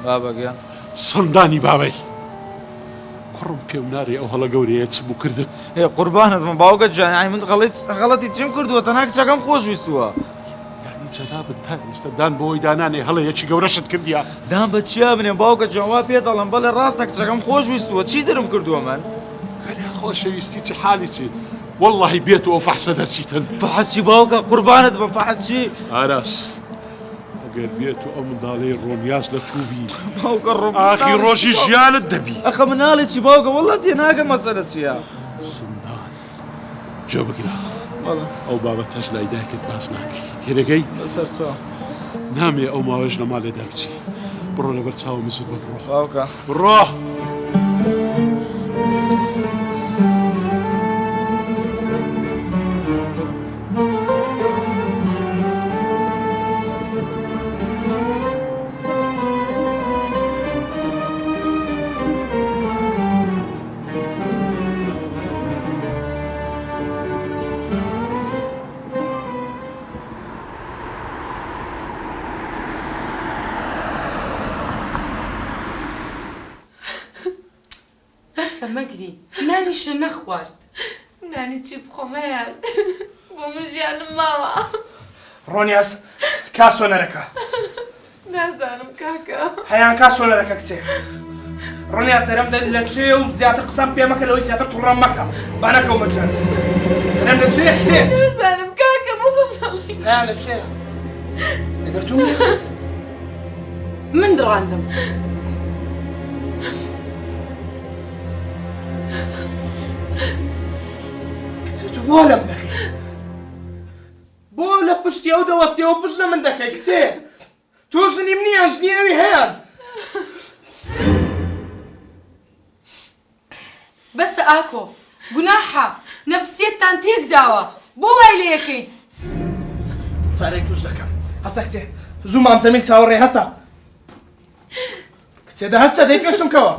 بابەگەیان سندانی بابەی کوڕم پێم ناری ئەو هەڵە گەورەیە چ بوو کردت قوربانت من باوکە جانایی من غەڵەتی چیم کردووە تەنها کچەکەم خۆشویستووە یعنی جەنابەت تا ئێستا دان بۆی دانانێ هەڵەیەکی گەورەشت کردیا دام بە چیا بنێ باوکە جووا پێ دەڵم بەڵێ ڕاستە کچەکەم خۆشویستووە چی درم کردووە من کاریا خۆشەویستی چ حالی چی والله بێت و فەحسە دەرچیتن فەحەسی باوکە قوربانت بە فەحەسی ئاراس ئەگەر بێت و ئەو منداڵەی ڕۆنیاز لە تووبی باوکە ڕۆ ئاخی ڕۆژی ژیانت دەبی ئەخە مناڵی چی باوکە وەڵڵا تێناگە مەسەلە چییە سندان جێ بگرە ئەو بابەتەش لای دایکت باس ناکەی تێرەگەی بەسەر چا نامێ ئەو ماوەژ لە ماڵێ دەرچی بڕۆ لەبەر چاوە مزت بە بڕۆ باوکە بڕۆ مەگری نانیشە نەخوارد نانی چی بخۆمەیان بۆ من ژیانم ماوە ڕۆنیاز کا سۆنەرەکە نازانم کاکە هەیان کا سۆنەرەکە کچێ ڕۆنیاز دەرەم لەکوێ و زیاتر قسەم پێ مەکە لەوەی زیاتر تووڕەم مەکە با نەکەومەکەن دەرەم لەکوێ کچێ نازانم کاکە بۆ بڵێ هەیان لەکوێ لەگەر تو من دڕاندم بۆ لەم دەکەی بۆ لە پشتی ئەو دەوەستیەوە پشت لە من دەکەی کچێ تۆ ژنیم نییە ژنی ئەوی هەیە بەسە ئاکۆ گوناحە نەفسیەتتان تێک داوە بۆ وای لێ یەکەیت چارەی توش دەکەم هەستا کچێ زوو مام جەمیل چاوەڕێ هەستا کچێ دە هەستە دەی پێشم کەوە